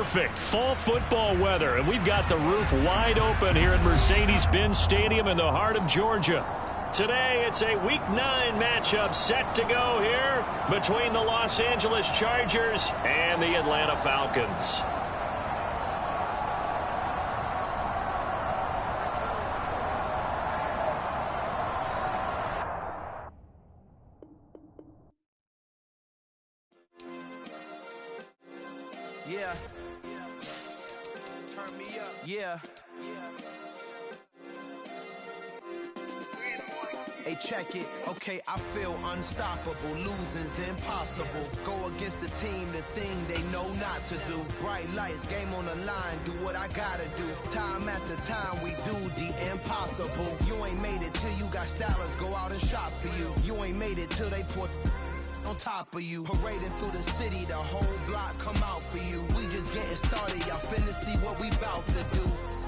perfect fall football weather, and we've got the roof wide open here at Mercedes-Benz Stadium in the heart of Georgia. Today, it's a Week 9 matchup set to go here between the Los Angeles Chargers and the Atlanta Falcons. Yeah. Turn me up. Yeah. Hey, check it. Okay, I feel unstoppable. Losing's impossible. Go against the team, the thing they know not to do. Bright lights, game on the line, do what I gotta do. Time after time, we do the impossible. You ain't made it till you got stylers go out and shop for you. You ain't made it till they put on top of you. Parading through the city, the whole block come out for you. We just getting started, y'all finna see what we bout to do.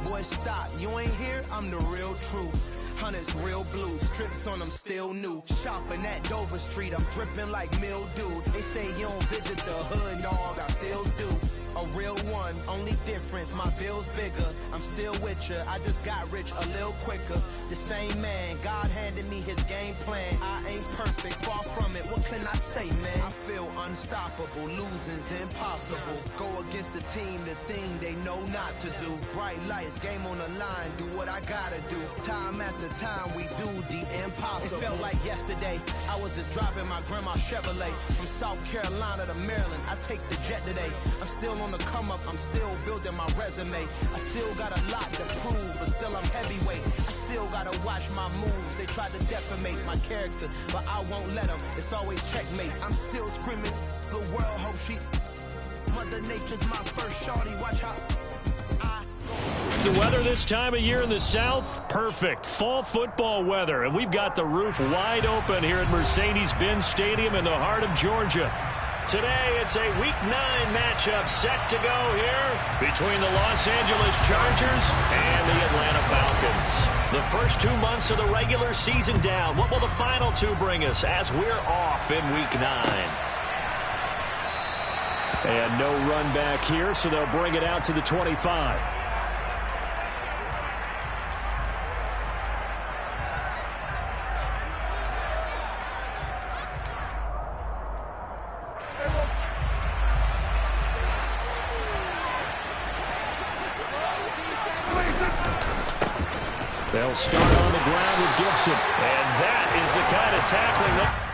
Boy, stop, you ain't here, I'm the real truth. Hunters real blue, strips on them still new. Shopping at Dover Street, I'm dripping like mildew. They say you don't visit the hood, dog, I still do. A real one, only difference, my bill's bigger. I'm still with ya, I just got rich a little quicker. The same man, God handed me his game plan. I ain't perfect, far from it, what can I say, man? I feel unstoppable, losing's impossible. Go against the team, the thing they know not to do. Bright lights, game on the line, do what I gotta do. Time after time, we do the impossible. It felt like yesterday, I was just driving my grandma's Chevrolet. From South Carolina to Maryland, I take the jet today. I'm still on the come up, I'm still building my resume. I still got a lot to prove, but still I'm heavyweight. I still gotta watch my moves. They try to defamate my character, but I won't let them. It's always checkmate. I'm still screaming, the world hope she. Mother Nature's my first shorty. Watch how the weather this time of year in the South, perfect fall football weather, and we've got the roof wide open here at Mercedes-Benz Stadium in the heart of Georgia. Today, it's a Week 9 matchup set to go here between the Los Angeles Chargers and the Atlanta Falcons. The first 2 months of the regular season down. What will the final two bring us as we're off in Week 9? And no run back here, so they'll bring it out to the 25. They'll start on the ground with Gibson. And that is the kind of tackling that...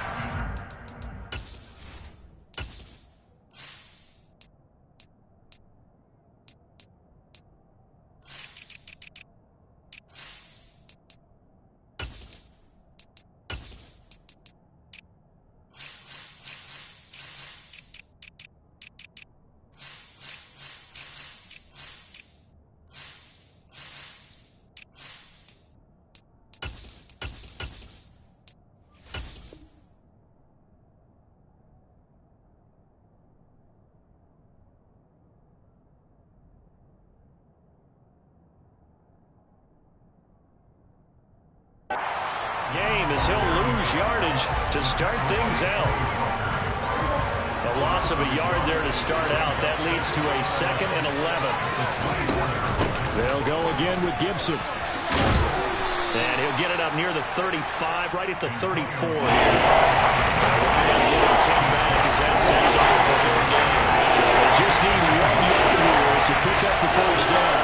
game as he'll lose yardage to start things out. A loss of a yard there to start out. That leads to a 2nd and 11. They'll go again with Gibson. And he'll get it up near the 35, right at the 34 here. They'll wind up getting 10 back as that sets up for 4th down. So they just need 1 yard here to pick up the first down.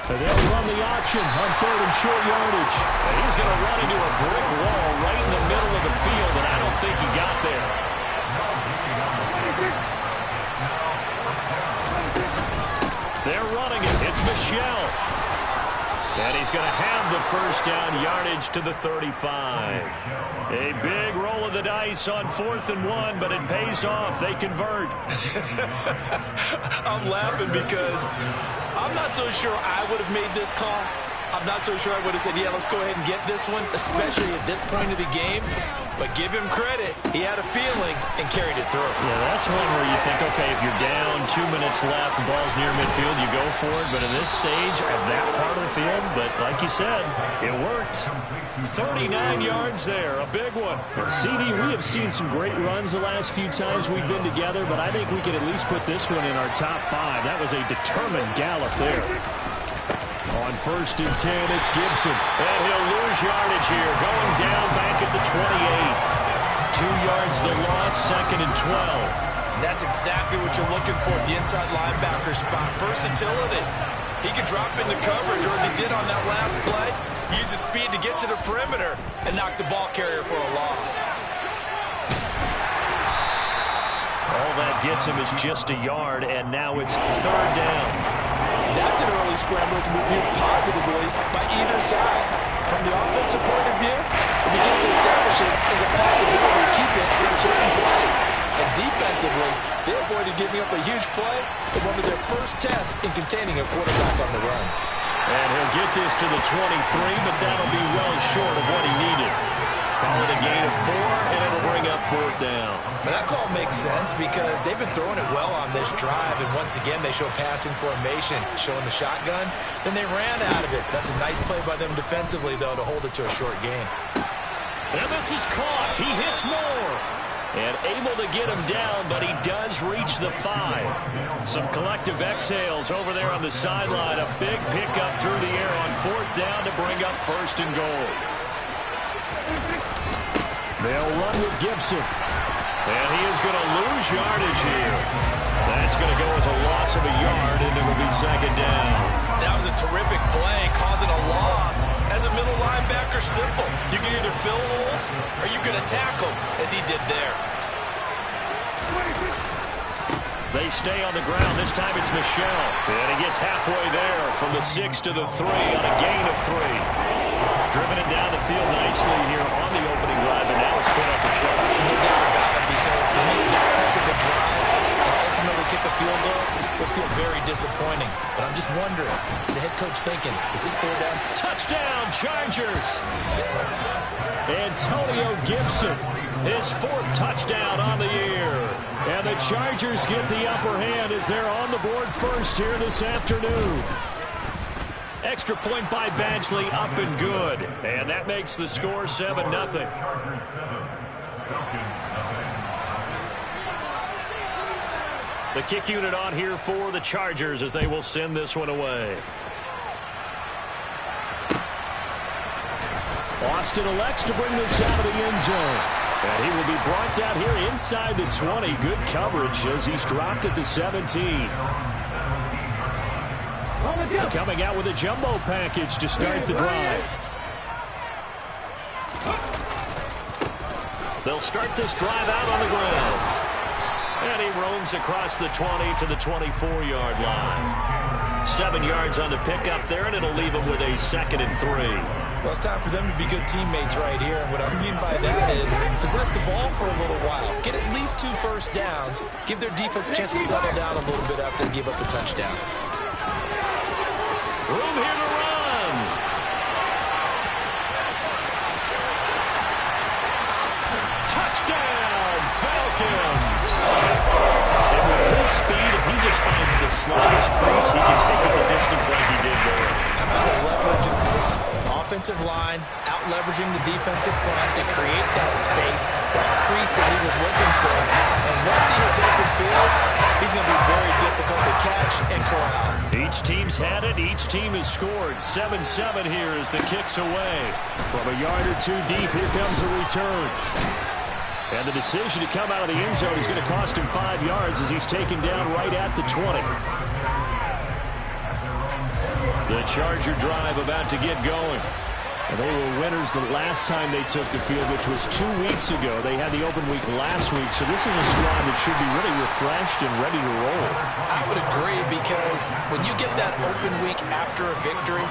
And they'll run the option on 3rd and short yardage. And he's going to run into a brick wall right in the middle of the field, and I don't think he got there. They're running it. It's Michel. And he's going to have the first down yardage to the 35. A big roll of the dice on 4th and 1, but it pays off. They convert. I'm laughing because I'm not so sure I would have made this call, I'm not so sure I would have said, yeah, let's go ahead and get this one, especially at this point of the game. But give him credit. He had a feeling and carried it through. Yeah, that's one where you think, okay, if you're down, 2 minutes left, the ball's near midfield, you go for it. But in this stage of that part of the field, but like you said, it worked. 39 yards there, a big one. And CD, we have seen some great runs the last few times we've been together, but I think we could at least put this one in our top 5. That was a determined gallop there. On 1st and 10, it's Gibson. And he'll lose yardage here, going down back at the 28. 2 yards the loss, 2nd and 12. And that's exactly what you're looking for at the inside linebacker spot. Versatility. He can drop into coverage, or as he did on that last play, use his speed to get to the perimeter and knock the ball carrier for a loss. All that gets him is just a yard, and now it's 3rd down. That's an early scramble to be viewed positively by either side. From the offensive point of view, if he gets to establish it as a possibility to keep it in a certain play. And defensively, they avoided giving up a huge play in one of their first tests in containing a quarterback on the run. And he'll get this to the 23, but that'll be well short of what he needed. Call it a gain of 4, and it'll bring up 4th down. But that call makes sense because they've been throwing it well on this drive, and once again they show passing formation, showing the shotgun. Then they ran out of it. That's a nice play by them defensively, though, to hold it to a short gain. And this is caught. He hits more. And able to get him down, but he does reach the 5. Some collective exhales over there on the sideline. A big pickup through the air on 4th down to bring up 1st and goal. They'll run with Gibson. And he is going to lose yardage here. That's going to go as a loss of a yard, and it'll be 2nd down. That was a terrific play, causing a loss. As a middle linebacker, simple. You can either fill holes or you can attack them, as he did there. They stay on the ground. This time it's Michel. And he gets halfway there from the 6 to the 3 on a gain of 3. Driven it down the field nicely here on the opening drive, and now it's put up a shot. No doubt about it, because to make that type of a drive and ultimately kick a field goal would feel very disappointing. But I'm just wondering, is the head coach thinking, is this 4 down? Touchdown, Chargers! Antonio Gibson, his 4th touchdown on the year. And the Chargers get the upper hand as they're on the board first here this afternoon. Extra point by Badgley, up and good. And that makes the score 7-0. The kick unit on here for the Chargers as they will send this one away. Austin elects to bring this out of the end zone. And he will be brought out here inside the 20. Good coverage as he's dropped at the 17. Coming out with a jumbo package to start the drive. They'll start this drive out on the ground. And he roams across the 20 to the 24-yard line. 7 yards on the pickup there, and it'll leave him with a 2nd and 3. Well, it's time for them to be good teammates right here. And what I mean by that is possess the ball for a little while. Get at least 2 first downs. Give their defense a chance to settle down a little bit after they give up a touchdown. Room here to run. Touchdown, Falcons. And with his speed, if he just finds the slightest crease, he can take it the distance like he did there. How about the leverage in front? Offensive line, out-leveraging the defensive front to create that space, that crease that he was looking for. And once he hits open field, he's going to be very difficult to catch and corral. Each team's had it. Each team has scored. 7-7 here as the kick's away. From a yard or 2 deep, here comes the return. And the decision to come out of the end zone is going to cost him 5 yards as he's taken down right at the 20. The Charger drive about to get going. And they were winners the last time they took the field, which was 2 weeks ago. They had the open week last week, so this is a squad that should be really refreshed and ready to roll. I would agree, because when you get that open week after a victory,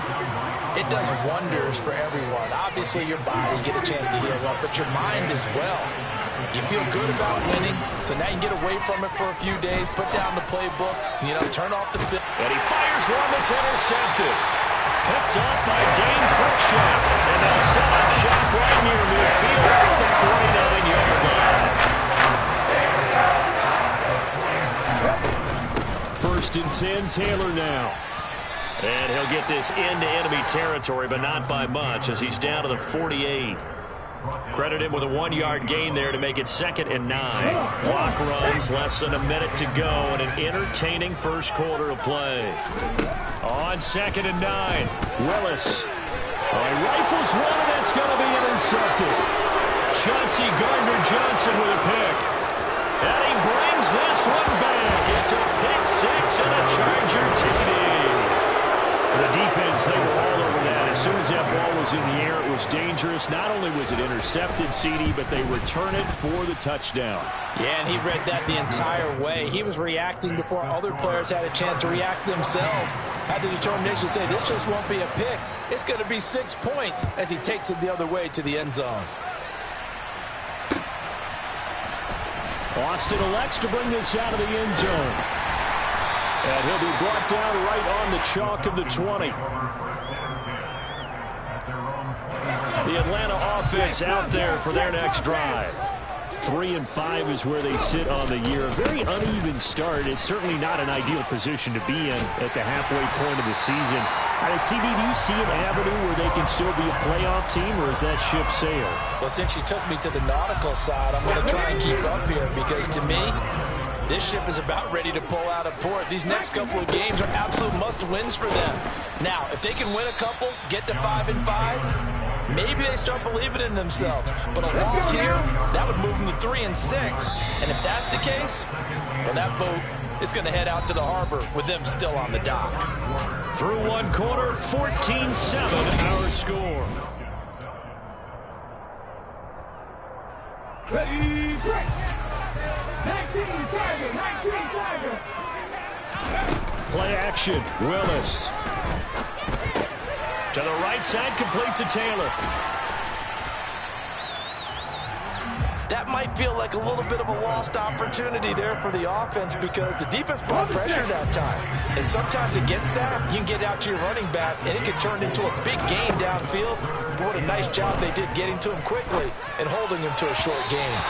it does wonders for everyone. Obviously, your body, get a chance to heal up, but your mind as well. You feel good about winning, so now you can get away from it for a few days, put down the playbook, turn off the field. And he fires one that's intercepted. picked up by Dane Cruikshank. And they'll set up shop right near midfield at the 49-yard line. First and 10, Taylor now. And he'll get this into enemy territory, but not by much as he's down to the 48. Credit him with a 1-yard gain there to make it 2nd and 9. Clock runs, less than a minute to go, and an entertaining first quarter of play. On 2nd and 9, Willis. He rifles one, and it's going to be intercepted. Chauncey Gardner-Johnson with a pick. And he brings this one back. It's a pick 6 and a Charger TD. The defense, they were all over that. As soon as that ball was in the air, it was dangerous. Not only was it intercepted, CD, but they return it for the touchdown. Yeah, and he read that the entire way. He was reacting before other players had a chance to react themselves. Had the determination to say, this just won't be a pick. It's going to be 6 points as he takes it the other way to the end zone. Austin elects to bring this out of the end zone. And he'll be brought down right on the chalk of the 20. The Atlanta offense out there for their next drive. 3-5 is where they sit on the year. A very uneven start. It's certainly not an ideal position to be in at the halfway point of the season. CD, do you see an avenue where they can still be a playoff team, or is that ship sailed? Well, since you took me to the nautical side, I'm going to try and keep up here because to me, this ship is about ready to pull out of port. These next couple of games are absolute must-wins for them. Now, if they can win a couple, get to 5-5, maybe they start believing in themselves. But a loss here, that would move them to 3-6. And if that's the case, well, that boat is going to head out to the harbor with them still on the dock. Through one quarter, 14-7 our score. Ready, break! 19 Tiger! Play action, Willis. To the right side, complete to Taylor. That might feel like a little bit of a lost opportunity there for the offense because the defense brought pressure that time. And sometimes against that, you can get out to your running back, and it can turn into a big gain downfield. What a nice job they did getting to him quickly and holding him to a short gain.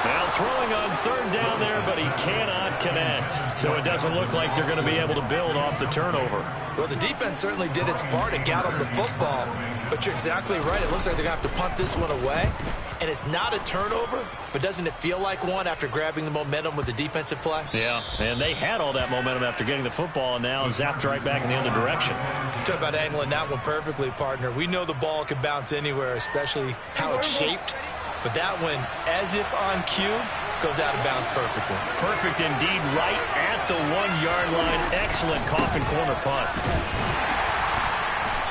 Now throwing on 3rd down there, but he cannot connect. So it doesn't look like they're going to be able to build off the turnover. Well, the defense certainly did its part and got him the football. But you're exactly right. It looks like they're going to have to punt this one away. And it's not a turnover, but doesn't it feel like one after grabbing the momentum with the defensive play? Yeah, and they had all that momentum after getting the football, and now zapped right back in the other direction. Talk about angling that one perfectly, partner. We know the ball can bounce anywhere, especially how it's shaped. But that one, as if on cue, goes out of bounds perfectly. Perfect indeed, right at the 1-yard line. Excellent coffin corner punt.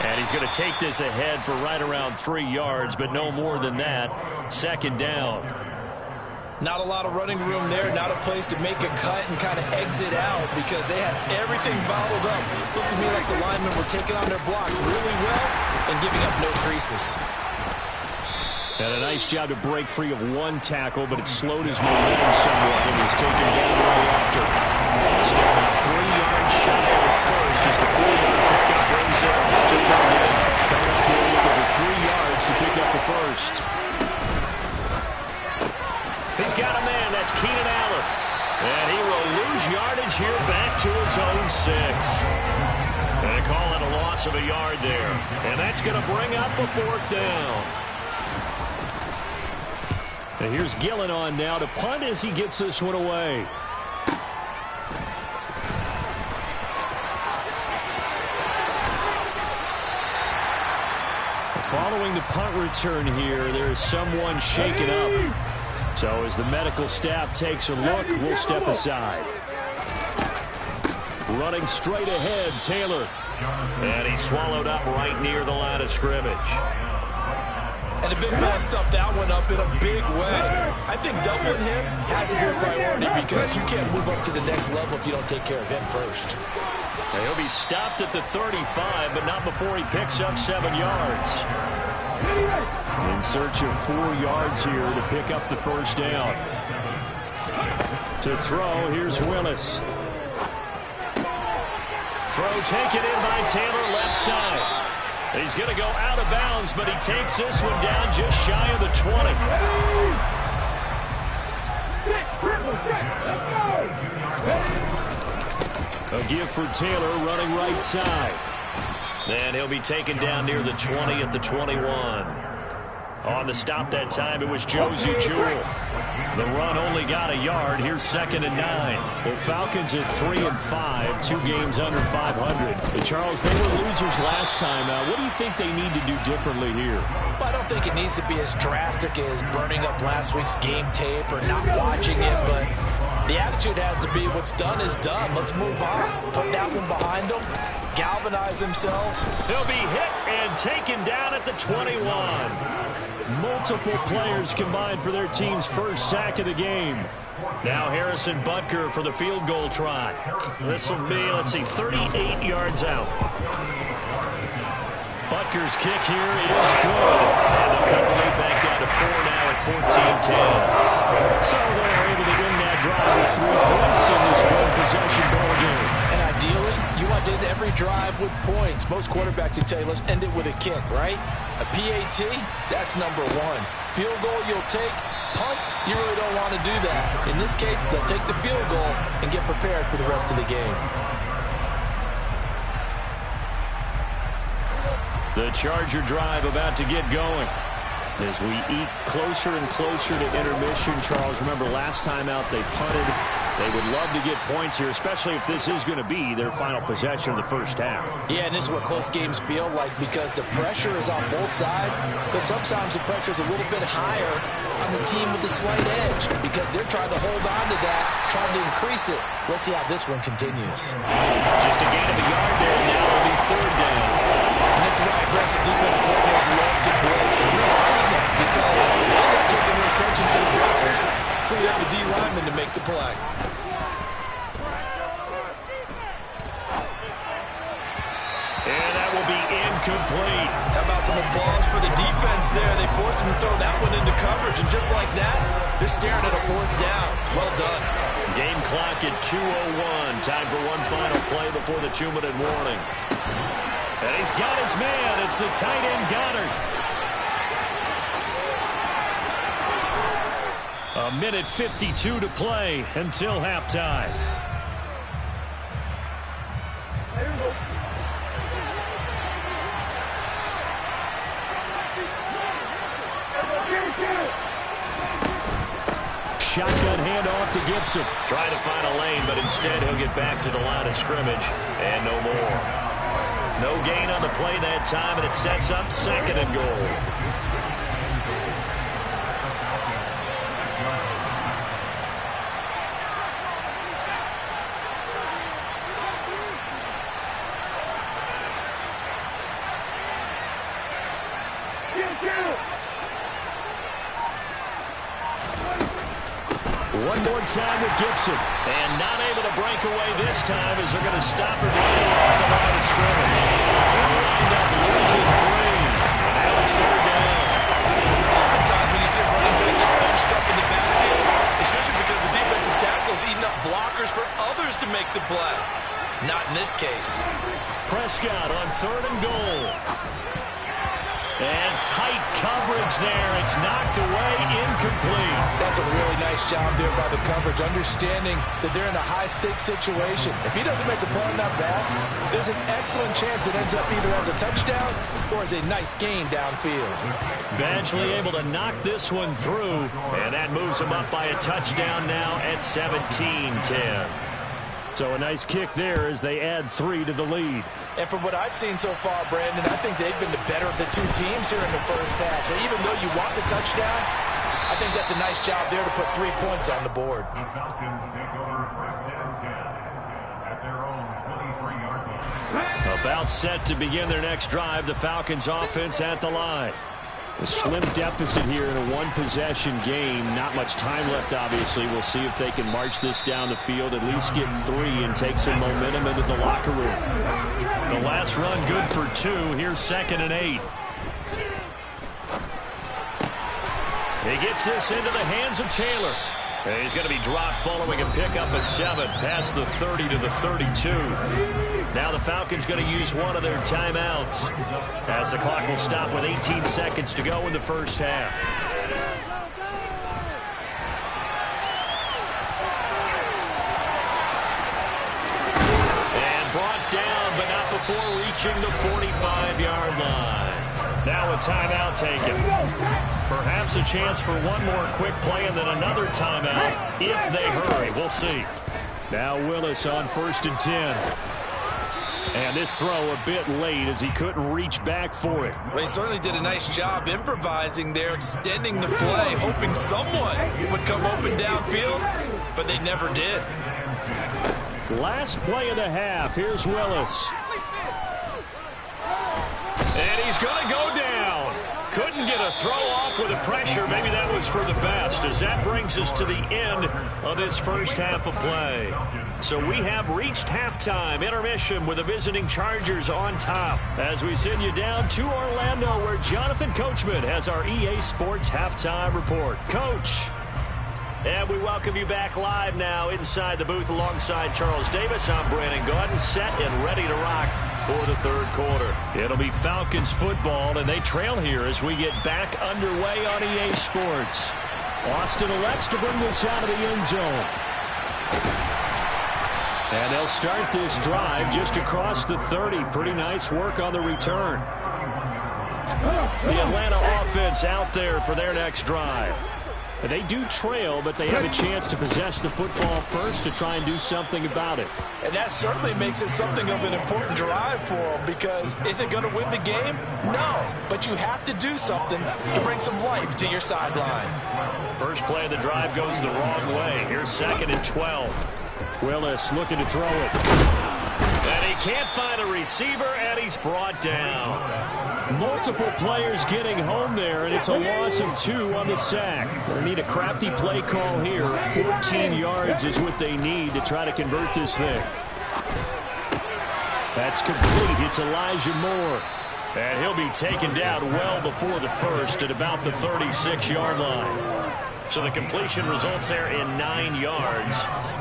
And he's going to take this ahead for right around 3 yards, but no more than that. 2nd down. Not a lot of running room there, not a place to make a cut and kind of exit out because they had everything bottled up. Looked to me like the linemen were taking on their blocks really well and giving up no creases. And a nice job to break free of 1 tackle, but it slowed his momentum somewhat and was taken down right after. Still about 3 yards shy of first as the 4-yard pickup brings it to 3rd down. Coming up here looking for 3 yards to pick up the first. He's got a man. That's Keenan Allen. And he will lose yardage here back to his own 6. And they call it a loss of a yard there. And that's going to bring up a 4th down. And here's Gillen on now to punt as he gets this one away. Following the punt return here, there is someone shaken up. So as the medical staff takes a look, we'll step aside. Running straight ahead, Taylor. And he's swallowed up right near the line of scrimmage. And the big fella stuffed that one up in a big way. I think doubling him has to be a priority because you can't move up to the next level if you don't take care of him first. Now he'll be stopped at the 35, but not before he picks up 7 yards. In search of 4 yards here to pick up the 1st down. To throw, here's Willis. Throw taken in by Taylor, left side. He's going to go out of bounds, but he takes this one down just shy of the 20. A give for Taylor running right side. And he'll be taken down near the 20 at the 21. On the stop that time, it was Josie Jewell. The run only got a yard. Here's 2nd and 9. The Falcons at 3-5, 2 games under 500. Hey, Charles, they were losers last time. What do you think they need to do differently here? Well, I don't think it needs to be as drastic as burning up last week's game tape or not watching it, but the attitude has to be what's done is done. Let's move on. Put that one behind them. Galvanize themselves. He'll be hit and taken down at the 21. Multiple players combined for their team's first sack of the game. Now Harrison Butker for the field goal try. This will be, 38 yards out. Butker's kick here is good. And they'll cut the lead back down to 4 now at 14-10. So they're able to win that drive with 3 points in this one-possession ball game. And ideally, you want to end every drive with points. Most quarterbacks would tell you, let's end it with a kick, right? A PAT, that's number 1. Field goal you'll take. Punts, you really don't want to do that. In this case, they'll take the field goal and get prepared for the rest of the game. The Charger drive about to get going. As we eke closer and closer to intermission, Charles, remember last time out they punted. They would love to get points here, especially if this is going to be their final possession of the first half. Yeah, and this is what close games feel like because the pressure is on both sides, but sometimes the pressure is a little bit higher on the team with the slight edge because they're trying to hold on to that, trying to increase it. Let's see how this one continues. Just a gain of a yard there, and now it'll be 3rd down. And this is why aggressive defensive coordinators love to blitz and Rick's like it because they end up taking their attention to the blitzers, free up the D lineman to make the play. And that will be incomplete. How about some applause for the defense there? They forced him to throw that one into coverage, and just like that, they're staring at a 4th down. Well done. Game clock at 2:01. Time for one final play before the 2-minute warning. And he's got his man. It's the tight end Goddard. A minute 52 to play until halftime. Shotgun handoff to Gibson. Trying to find a lane, but instead he'll get back to the line of scrimmage. And no more. No gain on the play that time, and it sets up 2nd and goal. One more time with Gibson. And not able to break away this time as they're going to stop her right along the line of scrimmage. They'll wind up losing 3. And now it's 3rd down. Oftentimes when you see a running back get bunched up in the backfield, it's usually because the defensive tackle is eating up blockers for others to make the play. Not in this case. Prescott on 3rd and goal. And tight coverage there. It's knocked away, incomplete. That's a really nice job there by the coverage, understanding that they're in a high-stakes situation. If he doesn't make the play on that bad, there's an excellent chance it ends up either as a touchdown or as a nice gain downfield. Badgley able to knock this one through, and that moves him up by a touchdown now at 17-10. So a nice kick there as they add 3 to the lead. And from what I've seen so far, Brandon, I think they've been the better of the 2 teams here in the first half. So even though you want the touchdown, I think that's a nice job there to put 3 points on the board. The Falcons take over 1st and 10 at their own 23-yard line. About set to begin their next drive, the Falcons offense at the line. A slim deficit here in a one-possession game. Not much time left, obviously. We'll see if they can march this down the field, at least get 3 and take some momentum into the locker room. The last run good for 2. Here's 2nd and 8. He gets this into the hands of Taylor. And he's going to be dropped following a pickup of 7 past the 30 to the 32. Now the Falcons going to use one of their timeouts as the clock will stop with 18 seconds to go in the first half. And brought down, but not before reaching the 45-yard line. Now a timeout taken. Perhaps a chance for one more quick play and then another timeout if they hurry. We'll see. Now Willis on 1st and 10. And this throw a bit late as he couldn't reach back for it. Well, he certainly did a nice job improvising there, extending the play, hoping someone would come open downfield, but they never did. Last play of the half. Here's Willis. And he's going to go down. Couldn't get a throw off with the pressure. Maybe that was for the best, as that brings us to the end of this first half of play. So we have reached halftime intermission with the visiting Chargers on top as we send you down to Orlando, where Jonathan Coachman has our EA Sports halftime report. Coach. And we welcome you back live now inside the booth alongside Charles Davis. I'm Brandon Gaudin, set and ready to rock for the third quarter. It'll be Falcons football, and they trail here as we get back underway on EA Sports. Austin elects to bring this out of the end zone. And they'll start this drive just across the 30. Pretty nice work on the return. The Atlanta offense out there for their next drive. They do trail, but they have a chance to possess the football first to try and do something about it. And that certainly makes it something of an important drive for them, because is it going to win the game? No, but you have to do something to bring some life to your sideline. First play of the drive goes the wrong way. Here's 2nd and 12. Willis looking to throw it. And he can't find a receiver, and he's brought down. Multiple players getting home there, and it's a loss of 2 on the sack. They need a crafty play call here. 14 yards is what they need to try to convert this thing. That's complete. It's Elijah Moore. And he'll be taken down well before the first at about the 36-yard line. So the completion results there in 9 yards.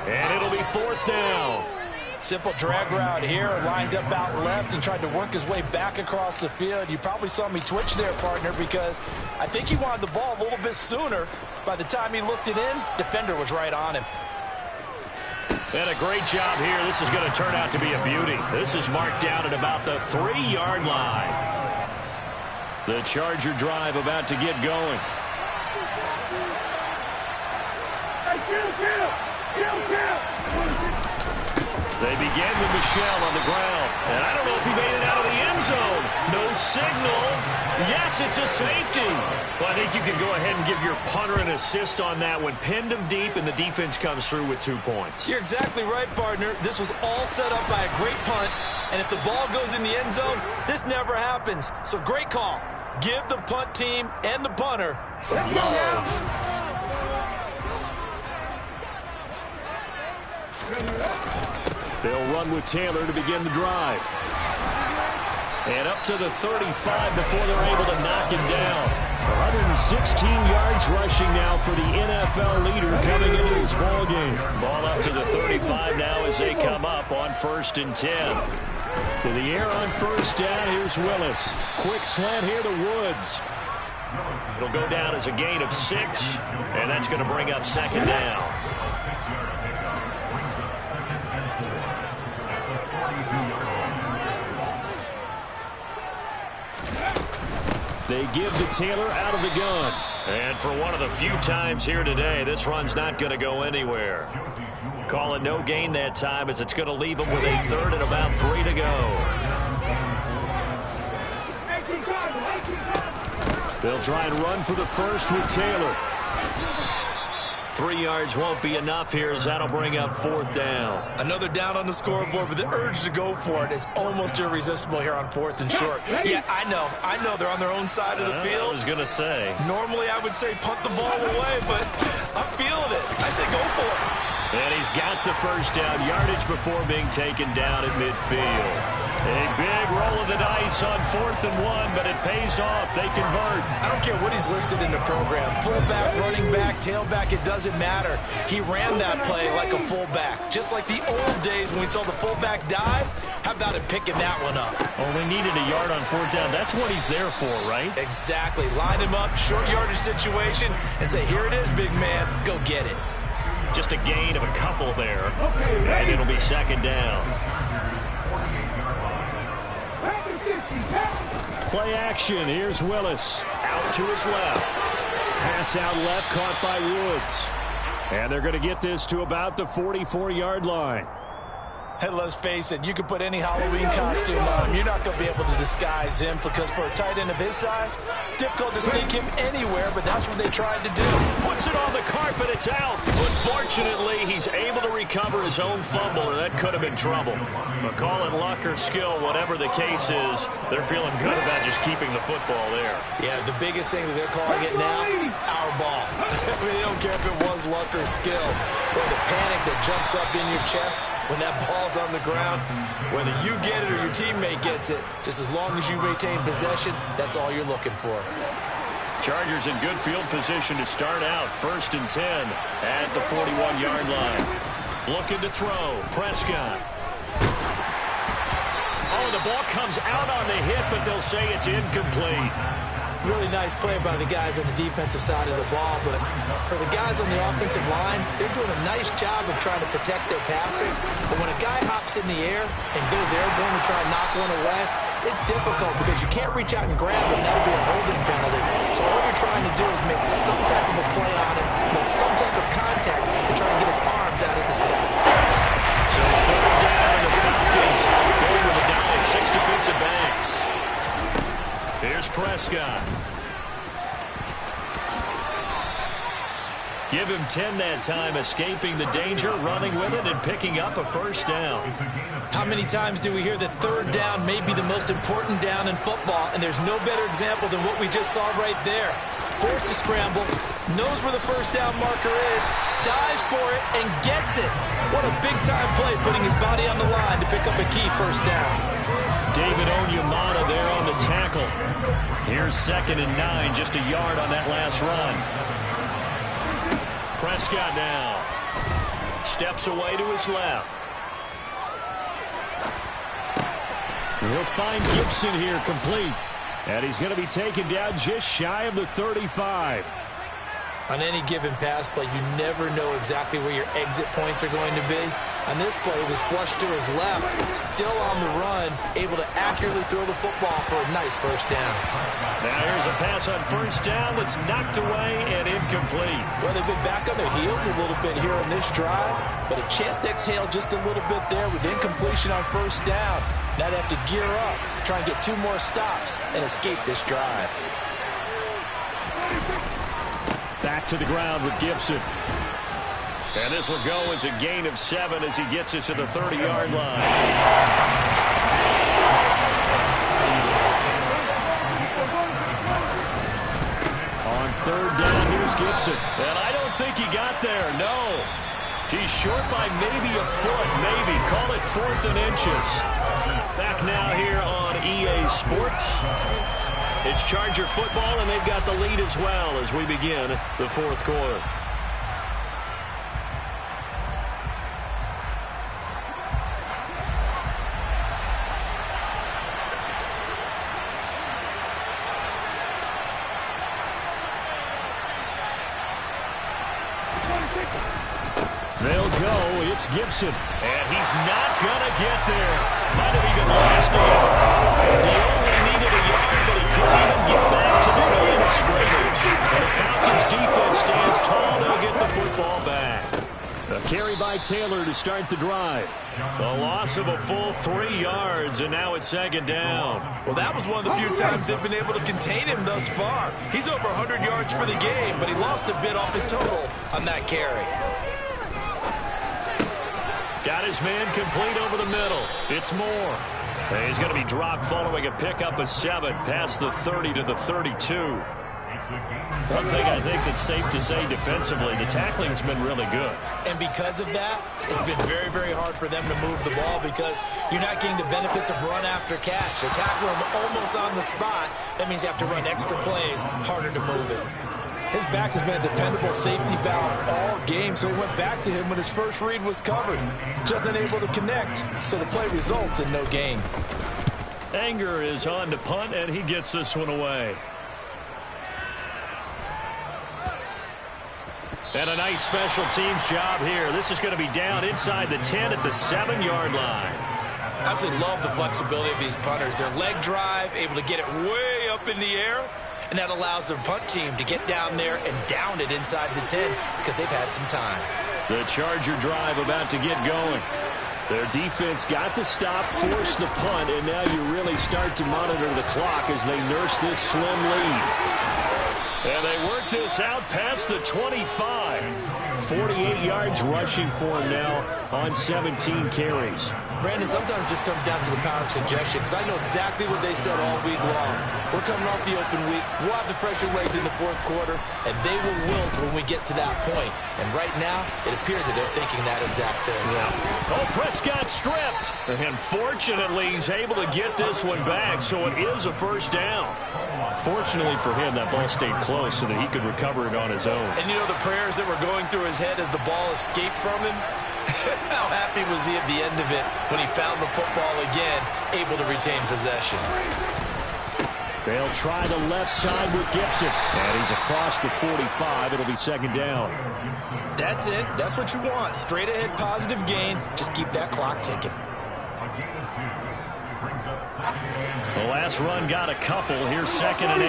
And it'll be 4th down. Simple drag route here, lined up out left and tried to work his way back across the field. You probably saw me twitch there, partner, because I think he wanted the ball a little bit sooner. By the time he looked it in, defender was right on him. And a great job here. This is going to turn out to be a beauty. This is marked down at about the 3-yard line. The Charger drive about to get going. They begin with Michel on the ground. And I don't know if he made it out of the end zone. No signal. Yes, it's a safety. Well, I think you can go ahead and give your punter an assist on that one. Pinned him deep, and the defense comes through with 2 points. You're exactly right, partner. This was all set up by a great punt. And if the ball goes in the end zone, this never happens. So great call. Give the punt team and the punter some love. They'll run with Taylor to begin the drive. And up to the 35 before they're able to knock him down. 116 yards rushing now for the NFL leader coming into this ball game. Ball up to the 35 now as they come up on 1st and 10. To the air on 1st down. Here's Willis. Quick slant here to Woods. It'll go down as a gain of 6, and that's going to bring up 2nd down. They give to Taylor out of the gun. And for one of the few times here today, this run's not going to go anywhere. Call it no gain that time, as it's going to leave them with a 3rd and about 3 to go. They'll try and run for the first with Taylor. 3 yards won't be enough here, as that'll bring up 4th down. Another down on the scoreboard, but the urge to go for it is almost irresistible here on 4th and short. Yeah, I know they're on their own side of the field. I was going to say. Normally I would say punt the ball away, but I'm feeling it. I say go for it. And he's got the first down yardage before being taken down at midfield. A big roll of the dice on 4th and 1, but it pays off. They convert. I don't care what he's listed in the program. Fullback, running back, tailback, it doesn't matter. He ran that play like a fullback. Just like the old days when we saw the fullback dive. How about him picking that one up? Only needed a yard on 4th down. That's what he's there for, right? Exactly. Line him up, short yardage situation, and say, here it is, big man. Go get it. Just a gain of a couple there. And it'll be 2nd down. Play action. Here's Willis. Out to his left. Pass out left, caught by Woods. And they're going to get this to about the 44-yard line. And let's face it, you can put any Halloween costume on him. You're not going to be able to disguise him because for a tight end of his size, difficult to sneak him anywhere, but that's what they tried to do. Puts it on the carpet, it's out. But fortunately, he's able to recover his own fumble, and that could have been trouble. But call it luck or skill, whatever the case is, they're feeling good about just keeping the football there. Yeah, the biggest thing that they're calling it now, our ball. I mean, they don't care if it was luck or skill. But the panic that jumps up in your chest when that ball's on the ground, whether you get it or your teammate gets it, just as long as you retain possession, that's all you're looking for. Chargers in good field position to start out. 1st and 10 at the 41-yard line. Looking to throw. Prescott. Oh, the ball comes out on the hit, but they'll say it's incomplete. Really nice play by the guys on the defensive side of the ball, but for the guys on the offensive line, they're doing a nice job of trying to protect their passer. But when a guy hops in the air and goes airborne to try and knock one away, it's difficult because you can't reach out and grab him. That would be a holding penalty. So all you're trying to do is make some type of a play on him, make some type of contact to try and get his arms out of the sky. So 3rd down, and the Falcons going with a dive. 6 defensive backs. Here's Prescott. Give him 10 that time, escaping the danger, running with it, and picking up a 1st down. How many times do we hear that 3rd down may be the most important down in football, and there's no better example than what we just saw right there. Forced to scramble, knows where the 1st down marker is, dives for it, and gets it. What a big-time play, putting his body on the line to pick up a key 1st down. David Onyemata there on the tackle. Here's 2nd and 9, just a yard on that last run. Prescott now steps away to his left. He'll find Gibson here complete. And he's going to be taken down just shy of the 35. On any given pass play, you never know exactly where your exit points are going to be. On this play, it was flushed to his left, still on the run, able to accurately throw the football for a nice 1st down. Now here's a pass on 1st down that's knocked away and incomplete. Well, they've been back on their heels a little bit here on this drive, but a chance to exhale just a little bit there with incompletion on 1st down. Now they have to gear up, try and get 2 more stops, and escape this drive. Back to the ground with Gibson. And this will go as a gain of 7 as he gets it to the 30-yard line. On 3rd down, here's Gibson. And I don't think he got there, no. He's short by maybe a foot, maybe. Call it 4th and inches. Back now here on EA Sports. It's Charger football, and they've got the lead as well as we begin the 4th quarter. They'll go. It's Gibson. And he's not going to get there. Might have even lost it. He only needed a yard, but he couldn't even get back to the line of scrimmage. And the Falcons defense stands tall. They'll get the football back. A carry by Taylor to start the drive. The loss of a full 3 yards, and now it's 2nd down. Well, that was one of the few times they've been able to contain him thus far. He's over 100 yards for the game, but he lost a bit off his total on that carry. Got his man complete over the middle. It's Moore. And he's going to be dropped following a pickup of 7 past the 30 to the 32. One thing I think that's safe to say defensively, the tackling's been really good. And because of that, it's been very, very hard for them to move the ball because you're not getting the benefits of run after catch. They're tackling them almost on the spot. That means you have to run extra plays, harder to move it. His back has been a dependable safety valve all game, so he went back to him when his first read was covered. Just unable to connect, so the play results in no gain. Anger is on to punt, and he gets this one away. And a nice special teams job here. This is going to be down inside the 10 at the 7-yard line. I absolutely love the flexibility of these punters. Their leg drive, able to get it way up in the air, and that allows their punt team to get down there and down it inside the 10 because they've had some time. The Charger drive about to get going. Their defense got the stop, forced the punt, and now you really start to monitor the clock as they nurse this slim lead. And they work this out past the 25. 48 yards rushing for him now on 17 carries. Brandon, sometimes it just comes down to the power of suggestion because I know exactly what they said all week long. We're coming off the open week. We'll have the fresher legs in the fourth quarter, and they will wilt when we get to that point. And right now, it appears that they're thinking that exact thing. Yeah. Oh, Prescott stripped. And fortunately, he's able to get this one back, so it is a first down. Fortunately for him, that ball stayed close so that he could recover it on his own. And you know the prayers that were going through his head as the ball escaped from him? How happy was he at the end of it when he found the football again, able to retain possession? They'll try the left side with Gibson. And he's across the 45. It'll be second down. That's it. That's what you want. Straight ahead positive gain. Just keep that clock ticking. The last run got a couple. Here's 2nd and 8.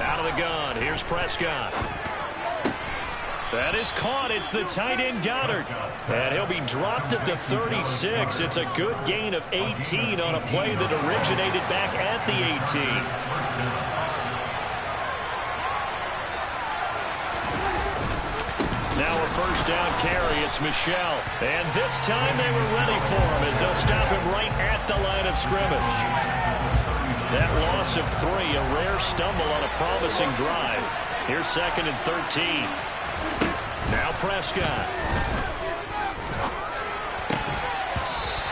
Out of the gun. Here's Prescott. That is caught. It's the tight end Goddard. And he'll be dropped at the 36. It's a good gain of 18 on a play that originated back at the 18. Now a first down carry. It's Michel. And this time they were ready for him as they'll stop him right at the line of scrimmage. That loss of 3, a rare stumble on a promising drive. Here's 2nd and 13. Now Prescott.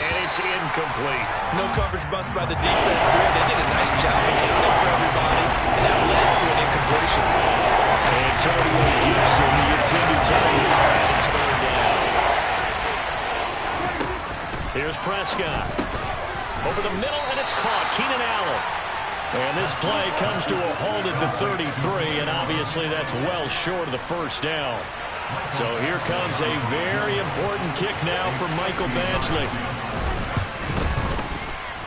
And it's incomplete. No coverage bust by the defense here. They did a nice job accounting for everybody, and that led to an incompletion. Antonio Gibson, the intended target, and it's 3rd down. Here's Prescott. Over the middle, and it's caught. Keenan Allen. And this play comes to a halt at the 33, and obviously that's well short of the first down. So here comes a very important kick now for Michael Badgley.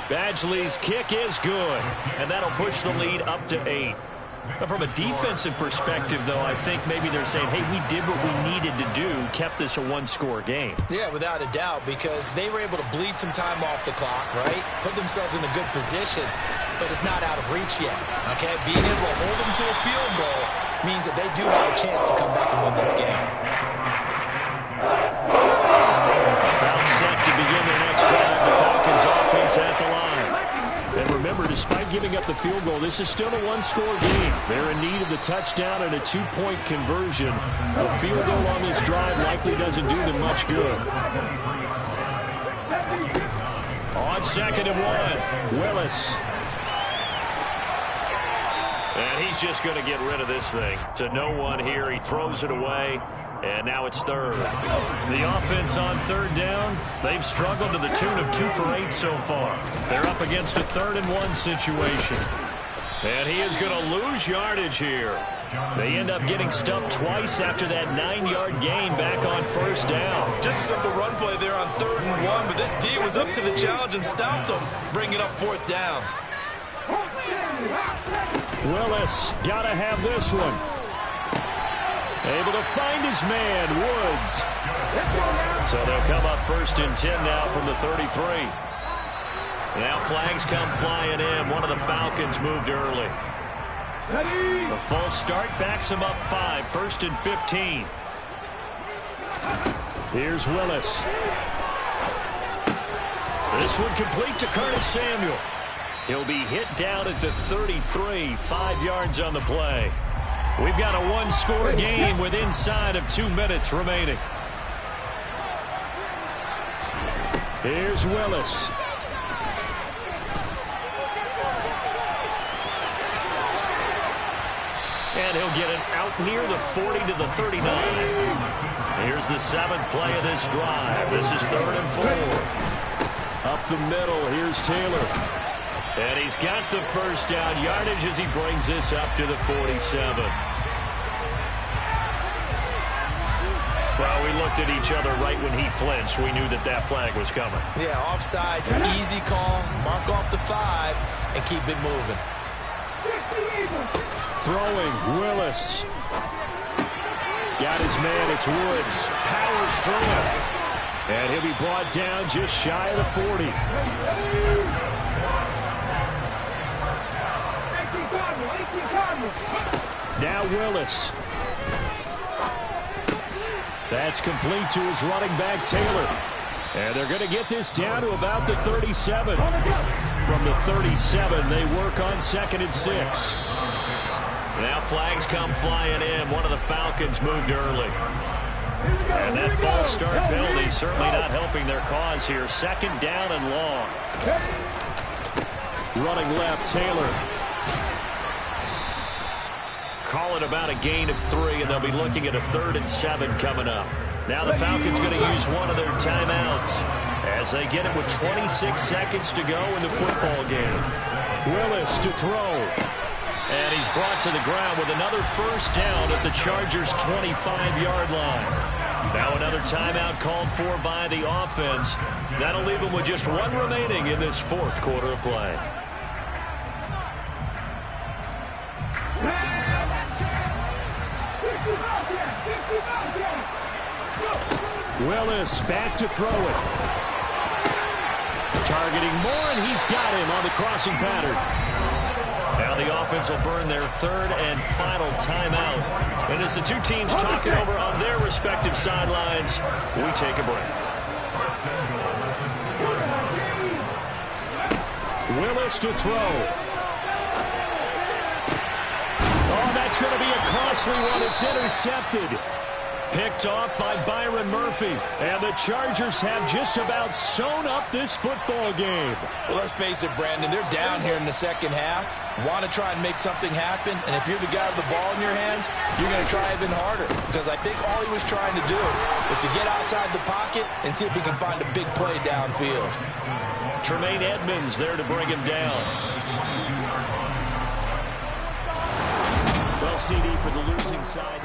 Badgley's kick is good, and that'll push the lead up to 8. But from a defensive perspective, though, I think maybe they're saying, hey, we did what we needed to do, kept this a one-score game. Yeah, without a doubt, because they were able to bleed some time off the clock, right? Put themselves in a good position, but it's not out of reach yet, okay? Being able to hold them to a field goal means that they do have a chance to come back and win this game. About set to begin their next drive. The Falcons offense at the line. And remember, despite giving up the field goal, this is still a one-score game. They're in need of the touchdown and a 2-point conversion. A field goal on this drive likely doesn't do them much good. On 2nd and 1, Willis. And he's just going to get rid of this thing. To no one here. He throws it away. And now it's 3rd. The offense on 3rd down, they've struggled to the tune of 2 for 8 so far. They're up against a 3rd and 1 situation. And he is going to lose yardage here. They end up getting stumped twice after that 9-yard gain back on 1st down. Just a simple run play there on 3rd and 1, but this D was up to the challenge and stopped them, bringing up 4th down. Willis, got to have this one. Able to find his man, Woods. So they'll come up 1st and 10 now from the 33. Now flags come flying in. One of the Falcons moved early. The false start backs him up 5. 1st and 15. Here's Willis. This one complete to Curtis Samuel. He'll be hit down at the 33, 5 yards on the play. We've got a one-score game with inside of 2 minutes remaining. Here's Willis. And he'll get it out near the 40 to the 39. Here's the 7th play of this drive. This is 3rd and 4. Up the middle, here's Taylor. And he's got the first down yardage as he brings this up to the 47. Well, we looked at each other right when he flinched. We knew that that flag was coming. Yeah, offsides, easy call. Mark off the 5 and keep it moving. Throwing, Willis. Got his man, it's Woods. Powers through it. And he'll be brought down just shy of the 40. Now Willis. That's complete to his running back, Taylor. And they're going to get this down to about the 37. From the 37, they work on 2nd and 6. Now flags come flying in. One of the Falcons moved early. And that false start penalty certainly not helping their cause here. 2nd down and long. Running left, Taylor. Call it about a gain of 3, and they'll be looking at a 3rd and 7 coming up. Now the Falcons going to use one of their timeouts as they get it with 26 seconds to go in the football game. Willis to throw. And he's brought to the ground with another first down at the Chargers' 25-yard line. Now another timeout called for by the offense. That'll leave them with just 1 remaining in this 4th quarter of play. Willis back to throw it. Targeting Moore, and he's got him on the crossing pattern. Now the offense will burn their 3rd and final timeout. And as the two teams talk it over on their respective sidelines, we take a break. Willis to throw. Oh, that's going to be a costly one. It's intercepted. Picked off by Byron Murphy. And the Chargers have just about sewn up this football game. Well, let's face it, Brandon. They're down here in the 2nd half. Want to try and make something happen. And if you're the guy with the ball in your hands, you're going to try even harder. Because I think all he was trying to do was to get outside the pocket and see if he can find a big play downfield. Tremaine Edmonds there to bring him down. Well, CD for the losing side.